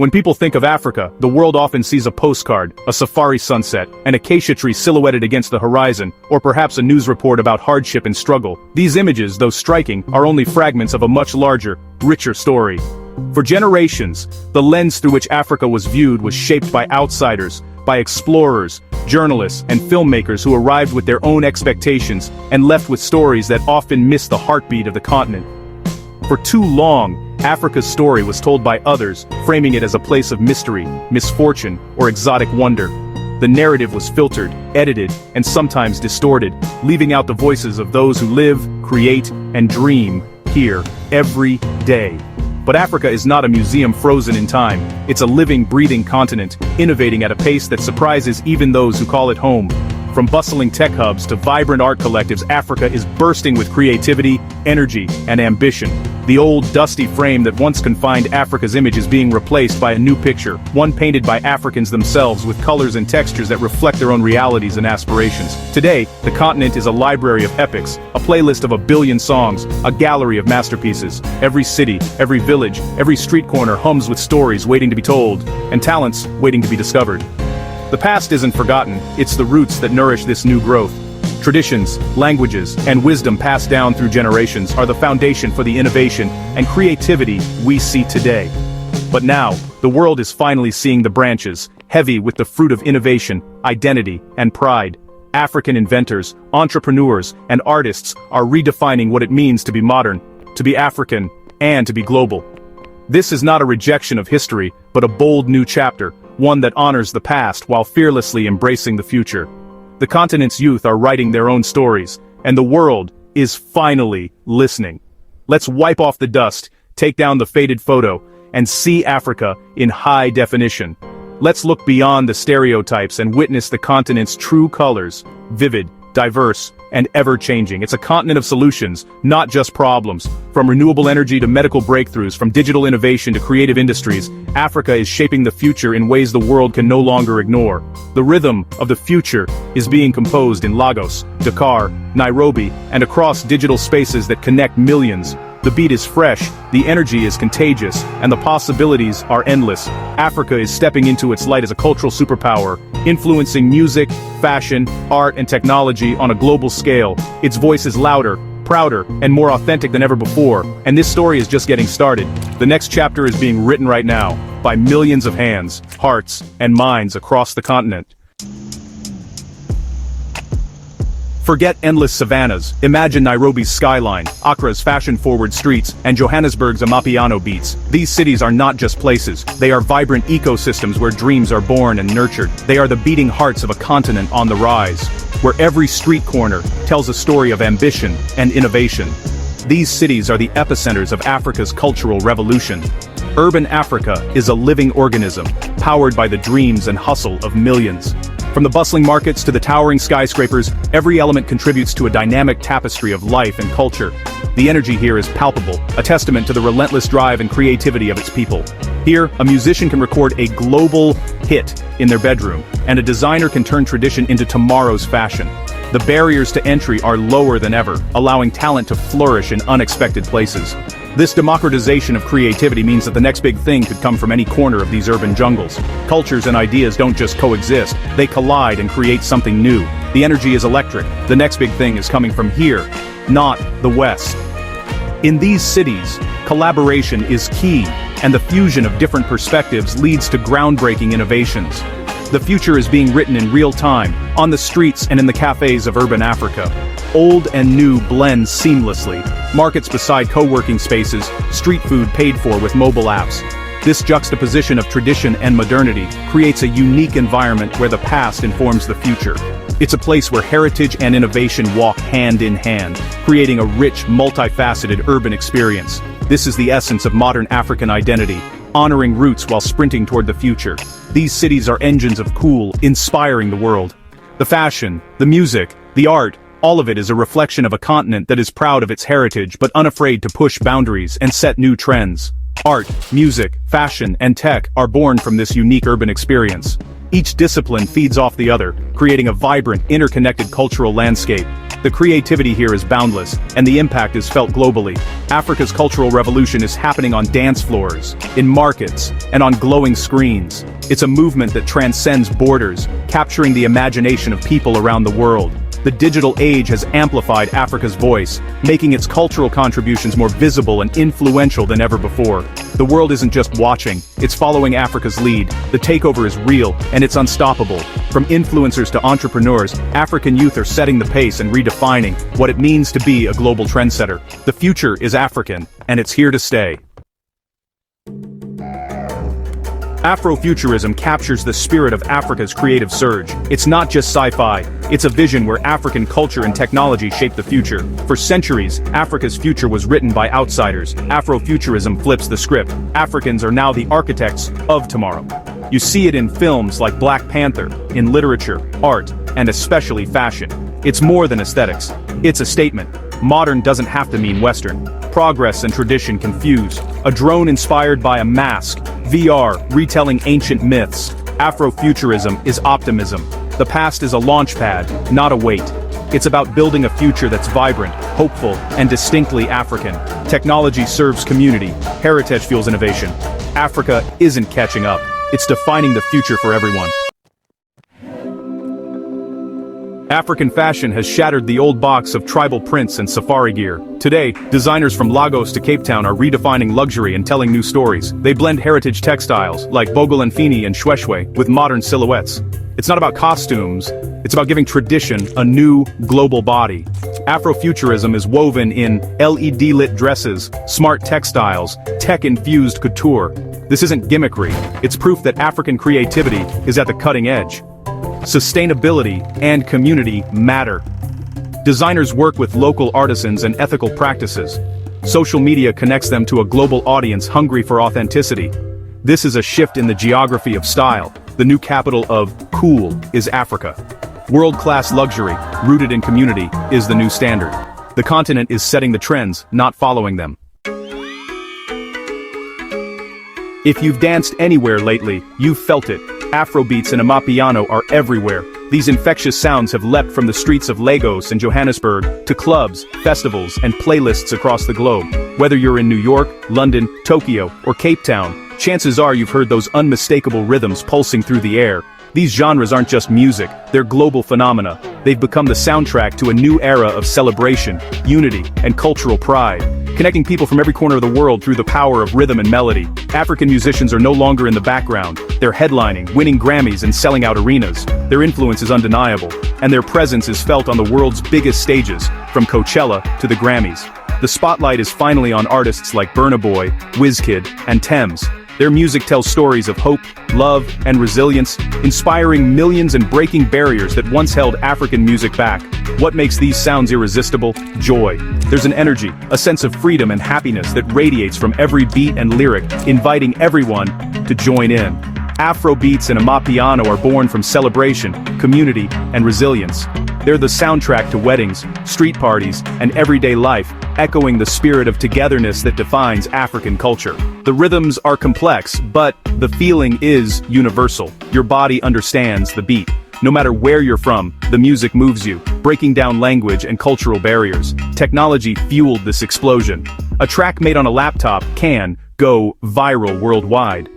When people think of Africa, the world often sees a postcard, a safari sunset, an acacia tree silhouetted against the horizon, or perhaps a news report about hardship and struggle. These images, though striking, are only fragments of a much larger, richer story. For generations, the lens through which Africa was viewed was shaped by outsiders, by explorers, journalists, and filmmakers who arrived with their own expectations and left with stories that often missed the heartbeat of the continent. For too long, Africa's story was told by others, framing it as a place of mystery, misfortune, or exotic wonder. The narrative was filtered, edited, and sometimes distorted, leaving out the voices of those who live, create, and dream here every day. But Africa is not a museum frozen in time. It's a living, breathing continent, innovating at a pace that surprises even those who call it home. From bustling tech hubs to vibrant art collectives, Africa is bursting with creativity, energy, and ambition. The old, dusty frame that once confined Africa's image is being replaced by a new picture, one painted by Africans themselves with colors and textures that reflect their own realities and aspirations. Today, the continent is a library of epics, a playlist of 1 billion songs, a gallery of masterpieces. Every city, every village, every street corner hums with stories waiting to be told, and talents waiting to be discovered. The past isn't forgotten, it's the roots that nourish this new growth. Traditions, languages, and wisdom passed down through generations are the foundation for the innovation and creativity we see today. But now, the world is finally seeing the branches, heavy with the fruit of innovation, identity, and pride. African inventors, entrepreneurs, and artists are redefining what it means to be modern, to be African, and to be global. This is not a rejection of history, but a bold new chapter, one that honors the past while fearlessly embracing the future. The continent's youth are writing their own stories, and the world is finally listening. Let's wipe off the dust, take down the faded photo, and see Africa in high definition. Let's look beyond the stereotypes and witness the continent's true colors, vivid, diverse, and ever-changing. It's a continent of solutions, not just problems. From renewable energy to medical breakthroughs, from digital innovation to creative industries, Africa is shaping the future in ways the world can no longer ignore. The rhythm of the future is being composed in Lagos, Dakar, Nairobi, and across digital spaces that connect millions. The beat is fresh, the energy is contagious, and the possibilities are endless. Africa is stepping into its light as a cultural superpower, influencing music, fashion, art, and technology on a global scale. Its voice is louder, prouder, and more authentic than ever before, and this story is just getting started. The next chapter is being written right now, by millions of hands, hearts, and minds across the continent. Forget endless savannas, imagine Nairobi's skyline, Accra's fashion-forward streets, and Johannesburg's Amapiano beats. These cities are not just places, they are vibrant ecosystems where dreams are born and nurtured. They are the beating hearts of a continent on the rise, where every street corner tells a story of ambition and innovation. These cities are the epicenters of Africa's cultural revolution. Urban Africa is a living organism, powered by the dreams and hustle of millions. From the bustling markets to the towering skyscrapers, every element contributes to a dynamic tapestry of life and culture. The energy here is palpable, a testament to the relentless drive and creativity of its people. Here, a musician can record a global hit in their bedroom, and a designer can turn tradition into tomorrow's fashion. The barriers to entry are lower than ever, allowing talent to flourish in unexpected places. This democratization of creativity means that the next big thing could come from any corner of these urban jungles. Cultures and ideas don't just coexist, they collide and create something new. The energy is electric. The next big thing is coming from here, not the West. In these cities, collaboration is key, and the fusion of different perspectives leads to groundbreaking innovations. The future is being written in real time, on the streets and in the cafes of urban Africa. Old and new blend seamlessly. Markets beside co-working spaces, street food paid for with mobile apps. This juxtaposition of tradition and modernity creates a unique environment where the past informs the future. It's a place where heritage and innovation walk hand in hand, creating a rich, multifaceted urban experience. This is the essence of modern African identity, honoring roots while sprinting toward the future. These cities are engines of cool, inspiring the world. The fashion, the music, the art, all of it is a reflection of a continent that is proud of its heritage but unafraid to push boundaries and set new trends. Art, music, fashion, and tech are born from this unique urban experience. Each discipline feeds off the other, creating a vibrant, interconnected cultural landscape. The creativity here is boundless, and the impact is felt globally. Africa's cultural revolution is happening on dance floors, in markets, and on glowing screens. It's a movement that transcends borders, capturing the imagination of people around the world. The digital age has amplified Africa's voice, making its cultural contributions more visible and influential than ever before. The world isn't just watching, it's following Africa's lead. The takeover is real, and it's unstoppable. From influencers to entrepreneurs, African youth are setting the pace and redefining what it means to be a global trendsetter. The future is African, and it's here to stay. Afrofuturism captures the spirit of Africa's creative surge. It's not just sci-fi, it's a vision where African culture and technology shape the future. For centuries, Africa's future was written by outsiders. Afrofuturism flips the script. Africans are now the architects of tomorrow. You see it in films like Black Panther, in literature, art, and especially fashion. It's more than aesthetics. It's a statement. Modern doesn't have to mean Western. Progress and tradition can fuse. A drone inspired by a mask. VR, retelling ancient myths. Afrofuturism is optimism. The past is a launch pad, not a weight. It's about building a future that's vibrant, hopeful, and distinctly African. Technology serves community. Heritage fuels innovation. Africa isn't catching up. It's defining the future for everyone. African fashion has shattered the old box of tribal prints and safari gear. Today, designers from Lagos to Cape Town are redefining luxury and telling new stories. They blend heritage textiles, like Bogolanfini and Shweshwe, with modern silhouettes. It's not about costumes, it's about giving tradition a new, global body. Afrofuturism is woven in LED-lit dresses, smart textiles, tech-infused couture. This isn't gimmickry, it's proof that African creativity is at the cutting edge. Sustainability and community matter. Designers work with local artisans and ethical practices. Social media connects them to a global audience hungry for authenticity. This is a shift in the geography of style. The new capital of cool is Africa. World-class luxury, rooted in community, is the new standard. The continent is setting the trends, not following them. If you've danced anywhere lately, you've felt it. Afrobeats and Amapiano are everywhere. These infectious sounds have leapt from the streets of Lagos and Johannesburg to clubs, festivals, and playlists across the globe. Whether you're in New York, London, Tokyo, or Cape Town, chances are you've heard those unmistakable rhythms pulsing through the air. These genres aren't just music, they're global phenomena. They've become the soundtrack to a new era of celebration, unity, and cultural pride, connecting people from every corner of the world through the power of rhythm and melody. African musicians are no longer in the background. They're headlining, winning Grammys, and selling out arenas. Their influence is undeniable, and their presence is felt on the world's biggest stages, from Coachella to the Grammys. The spotlight is finally on artists like Burna Boy, Wizkid, and Thames. Their music tells stories of hope, love, and resilience, inspiring millions and breaking barriers that once held African music back. What makes these sounds irresistible? Joy. There's an energy, a sense of freedom and happiness that radiates from every beat and lyric, inviting everyone to join in. Afrobeats and Amapiano are born from celebration, community, and resilience. They're the soundtrack to weddings, street parties, and everyday life, echoing the spirit of togetherness that defines African culture. The rhythms are complex, but the feeling is universal. Your body understands the beat. No matter where you're from, the music moves you, breaking down language and cultural barriers. Technology fueled this explosion. A track made on a laptop can go viral worldwide.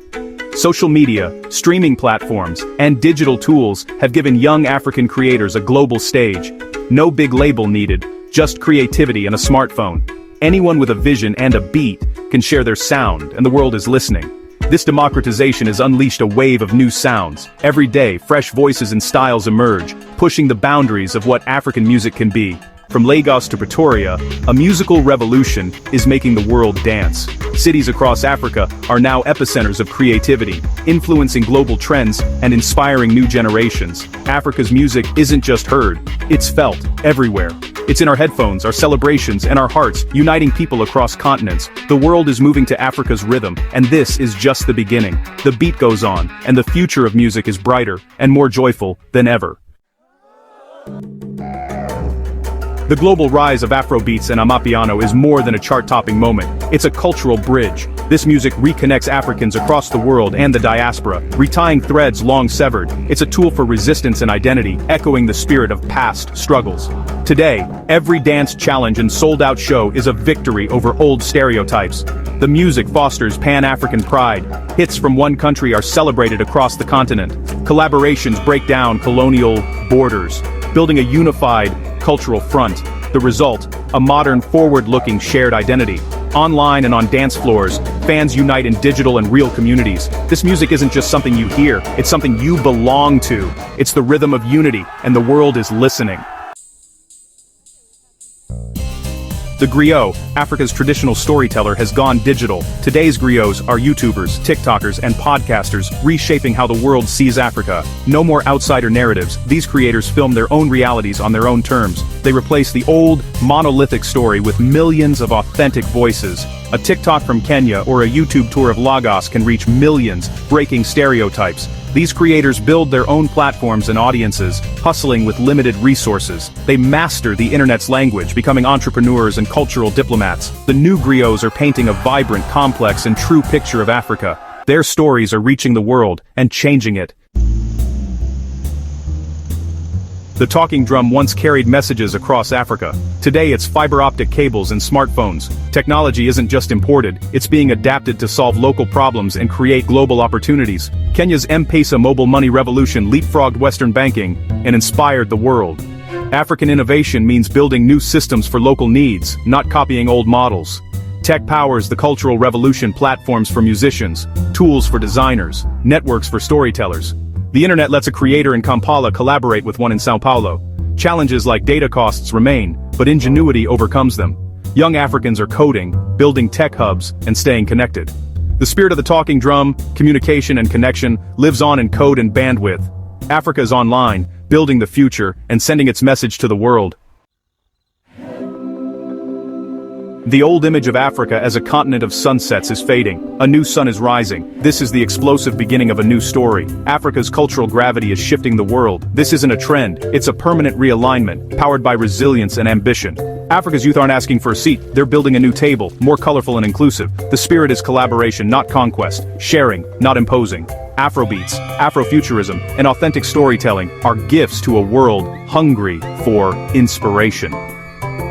Social media, streaming platforms, and digital tools have given young African creators a global stage. No big label needed, just creativity and a smartphone. Anyone with a vision and a beat can share their sound, and the world is listening. This democratization has unleashed a wave of new sounds. Every day, fresh voices and styles emerge, pushing the boundaries of what African music can be. From Lagos to Pretoria, a musical revolution is making the world dance. Cities across Africa are now epicenters of creativity, influencing global trends and inspiring new generations. Africa's music isn't just heard, it's felt everywhere. It's in our headphones, our celebrations, and our hearts, uniting people across continents. The world is moving to Africa's rhythm, and this is just the beginning. The beat goes on, and the future of music is brighter and more joyful than ever. The global rise of Afrobeats and Amapiano is more than a chart-topping moment. It's a cultural bridge. This music reconnects Africans across the world and the diaspora, retying threads long severed. It's a tool for resistance and identity, echoing the spirit of past struggles. Today, every dance challenge and sold-out show is a victory over old stereotypes. The music fosters Pan-African pride. Hits from one country are celebrated across the continent. Collaborations break down colonial borders, building a unified cultural front. The result, a modern, forward-looking shared identity. Online and on dance floors, fans unite in digital and real communities. This music isn't just something you hear, it's something you belong to. It's the rhythm of unity, and the world is listening. The griot, Africa's traditional storyteller, has gone digital. Today's griots are YouTubers, TikTokers, and podcasters, reshaping how the world sees Africa. No more outsider narratives. These creators film their own realities on their own terms. They replace the old, monolithic story with millions of authentic voices. A TikTok from Kenya or a YouTube tour of Lagos can reach millions, breaking stereotypes. These creators build their own platforms and audiences, hustling with limited resources. They master the internet's language, becoming entrepreneurs and cultural diplomats. The new griots are painting a vibrant, complex, and true picture of Africa. Their stories are reaching the world and changing it. The talking drum once carried messages across Africa. Today it's fiber optic cables and smartphones. Technology isn't just imported, it's being adapted to solve local problems and create global opportunities. Kenya's M-Pesa mobile money revolution leapfrogged Western banking and inspired the world. African innovation means building new systems for local needs, not copying old models. Tech powers the cultural revolution, platforms for musicians, tools for designers, networks for storytellers. The internet lets a creator in Kampala collaborate with one in Sao Paulo. Challenges like data costs remain, but ingenuity overcomes them. Young Africans are coding, building tech hubs, and staying connected. The spirit of the talking drum, communication and connection, lives on in code and bandwidth. Africa is online, building the future, and sending its message to the world. The old image of Africa as a continent of sunsets is fading. A new sun is rising. This is the explosive beginning of a new story. Africa's cultural gravity is shifting the world. This isn't a trend, it's a permanent realignment, powered by resilience and ambition. Africa's youth aren't asking for a seat, they're building a new table, more colorful and inclusive. The spirit is collaboration, not conquest, sharing, not imposing. Afrobeats, Afrofuturism, and authentic storytelling are gifts to a world hungry for inspiration.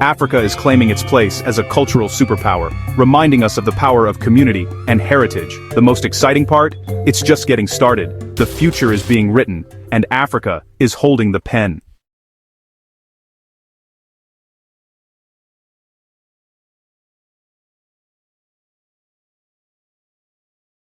Africa is claiming its place as a cultural superpower, reminding us of the power of community and heritage. The most exciting part? It's just getting started. The future is being written, and Africa is holding the pen.